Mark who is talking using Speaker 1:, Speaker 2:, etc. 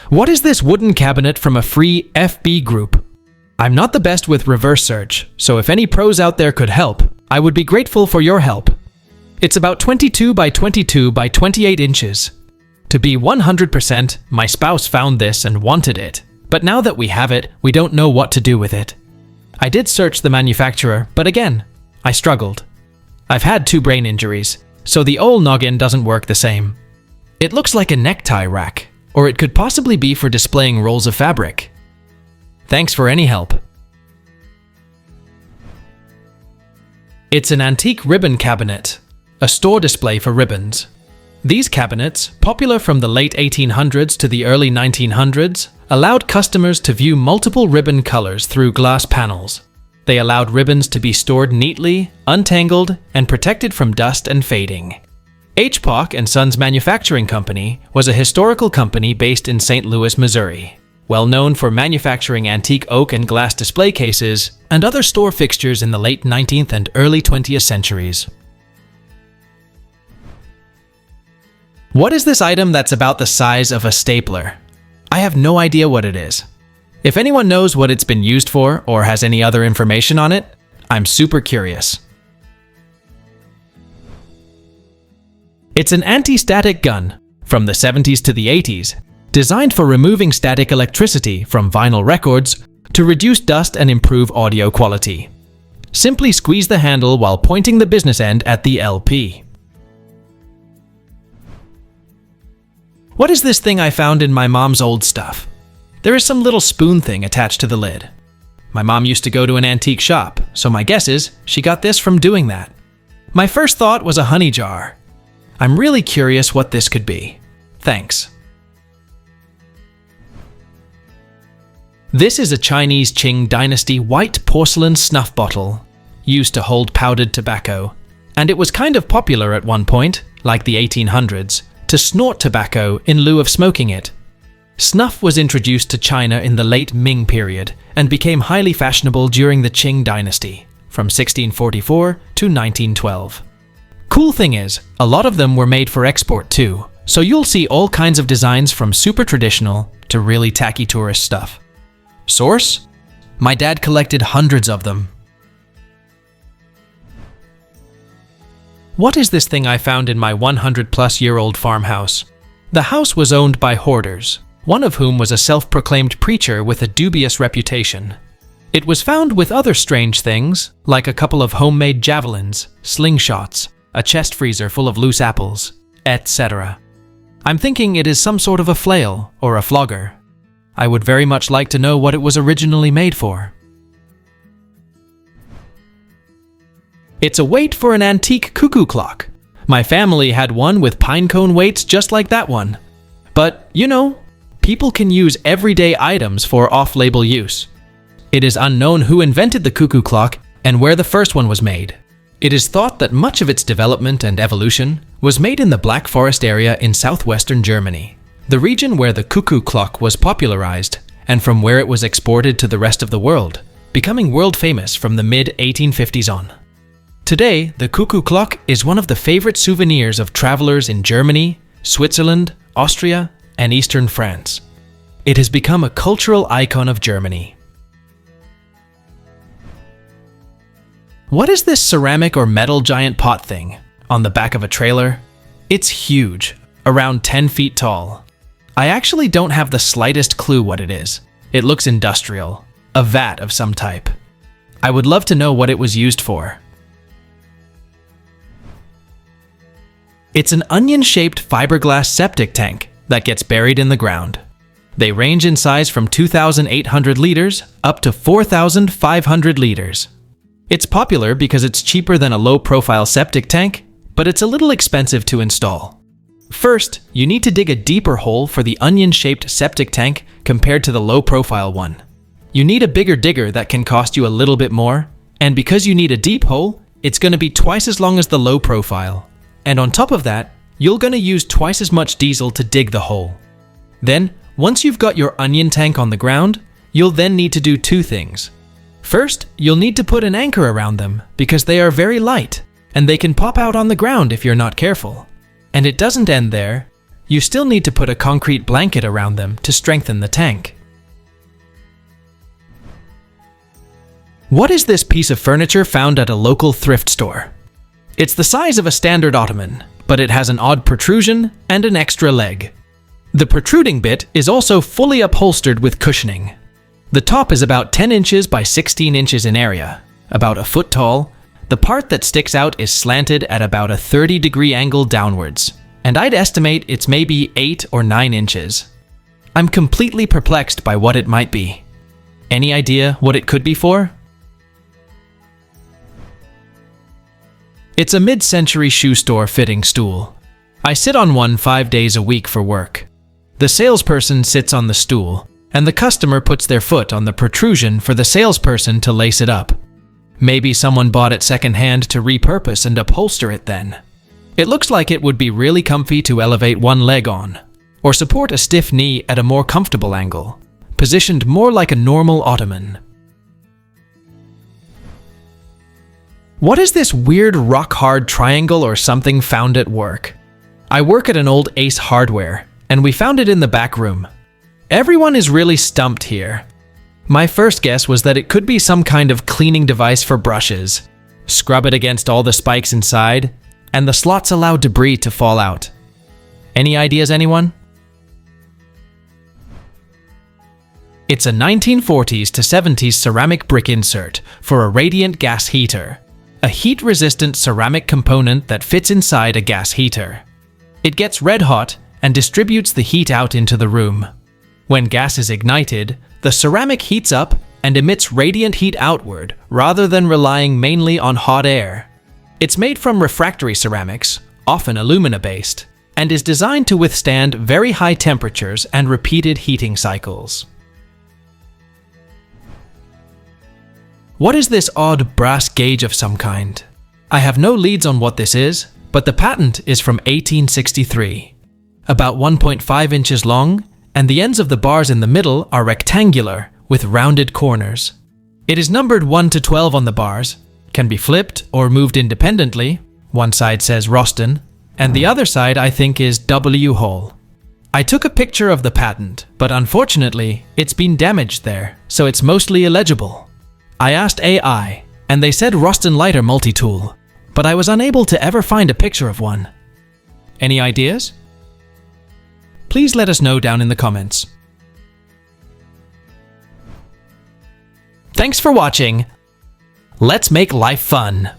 Speaker 1: What is this wooden cabinet from a free FB group? I'm not the best with reverse search, so if any pros out there could help, I would be grateful for your help. It's about 22 by 22 by 28 inches. To be 100%, my spouse found this and wanted it, but now that we have it, we don't know what to do with it. I did search the manufacturer, but again, I struggled. I've had 2 brain injuries, so the old noggin doesn't work the same. It looks like a necktie rack, or it could possibly be for displaying rolls of fabric. Thanks for any help. It's an antique ribbon cabinet, a store display for ribbons. These cabinets, popular from the late 1800s to the early 1900s, allowed customers to view multiple ribbon colors through glass panels. They allowed ribbons to be stored neatly, untangled, and protected from dust and fading. H. & Sons Manufacturing Company was a historical company based in St. Louis, Missouri, well known for manufacturing antique oak and glass display cases and other store fixtures in the late 19th and early 20th centuries. What is this item that's about the size of a stapler? I have no idea what it is. If anyone knows what it's been used for or has any other information on it, I'm super curious. It's an anti-static gun from the 70s to the 80s, designed for removing static electricity from vinyl records to reduce dust and improve audio quality. Simply squeeze the handle while pointing the business end at the LP. What is this thing I found in my mom's old stuff? There is some little spoon thing attached to the lid. My mom used to go to an antique shop, so my guess is she got this from doing that. My first thought was a honey jar. I'm really curious what this could be. Thanks. This is a Chinese Qing Dynasty white porcelain snuff bottle, used to hold powdered tobacco, and it was kind of popular at one point, like the 1800s, to snort tobacco in lieu of smoking it. Snuff was introduced to China in the late Ming period and became highly fashionable during the Qing Dynasty, from 1644 to 1912. Cool thing is, a lot of them were made for export too, so you'll see all kinds of designs from super traditional to really tacky tourist stuff. Source? My dad collected hundreds of them. What is this thing I found in my 100-plus-year-old farmhouse? The house was owned by hoarders, one of whom was a self-proclaimed preacher with a dubious reputation. It was found with other strange things, like a couple of homemade javelins, slingshots, a chest freezer full of loose apples, etc. I'm thinking it is some sort of a flail or a flogger. I would very much like to know what it was originally made for. It's a weight for an antique cuckoo clock. My family had one with pinecone weights just like that one. But, you know, people can use everyday items for off-label use. It is unknown who invented the cuckoo clock and where the first one was made. It is thought that much of its development and evolution was made in the Black Forest area in southwestern Germany, the region where the cuckoo clock was popularized and from where it was exported to the rest of the world, becoming world famous from the mid-1850s on. Today, the cuckoo clock is one of the favorite souvenirs of travelers in Germany, Switzerland, Austria, and eastern France. It has become a cultural icon of Germany. What is this ceramic or metal giant pot thing on the back of a trailer? It's huge, around 10 feet tall. I actually don't have the slightest clue what it is. It looks industrial, a vat of some type. I would love to know what it was used for. It's an onion-shaped fiberglass septic tank that gets buried in the ground. They range in size from 2,800 liters up to 4,500 liters. It's popular because it's cheaper than a low-profile septic tank, but it's a little expensive to install. First, you need to dig a deeper hole for the onion-shaped septic tank compared to the low-profile one. You need a bigger digger that can cost you a little bit more, and because you need a deep hole, it's going to be twice as long as the low-profile. And on top of that, you're going to use twice as much diesel to dig the hole. Then, once you've got your onion tank on the ground, you'll then need to do 2 things. First, you'll need to put an anchor around them because they are very light, and they can pop out on the ground if you're not careful. And it doesn't end there. You still need to put a concrete blanket around them to strengthen the tank. What is this piece of furniture found at a local thrift store? It's the size of a standard Ottoman, but it has an odd protrusion and an extra leg. The protruding bit is also fully upholstered with cushioning. The top is about 10 inches by 16 inches in area, about a foot tall. The part that sticks out is slanted at about a 30-degree angle downwards, and I'd estimate it's maybe 8 or 9 inches. I'm completely perplexed by what it might be. Any idea what it could be for? It's a mid-century shoe store fitting stool. I sit on one 5 days a week for work. The salesperson sits on the stool, and the customer puts their foot on the protrusion for the salesperson to lace it up. Maybe someone bought it secondhand to repurpose and upholster it then. It looks like it would be really comfy to elevate one leg on, or support a stiff knee at a more comfortable angle, positioned more like a normal Ottoman. What is this weird rock-hard triangle or something found at work? I work at an old Ace Hardware, and we found it in the back room. Everyone is really stumped here. My first guess was that it could be some kind of cleaning device for brushes. Scrub it against all the spikes inside, and the slots allow debris to fall out. Any ideas, anyone? It's a 1940s to 70s ceramic brick insert for a radiant gas heater, a heat-resistant ceramic component that fits inside a gas heater. It gets red hot and distributes the heat out into the room. When gas is ignited, the ceramic heats up and emits radiant heat outward rather than relying mainly on hot air. It's made from refractory ceramics, often alumina-based, and is designed to withstand very high temperatures and repeated heating cycles. What is this odd brass gauge of some kind? I have no leads on what this is, but the patent is from 1863. About 1.5 inches long, and the ends of the bars in the middle are rectangular with rounded corners. It is numbered 1 to 12 on the bars, can be flipped or moved independently. One side says Roston, and the other side I think is W. Hall. I took a picture of the patent, but unfortunately, it's been damaged there, so it's mostly illegible. I asked AI, and they said Roston lighter multi-tool, but I was unable to ever find a picture of one. Any ideas? Please let us know down in the comments. Thanks for watching. Let's make life fun.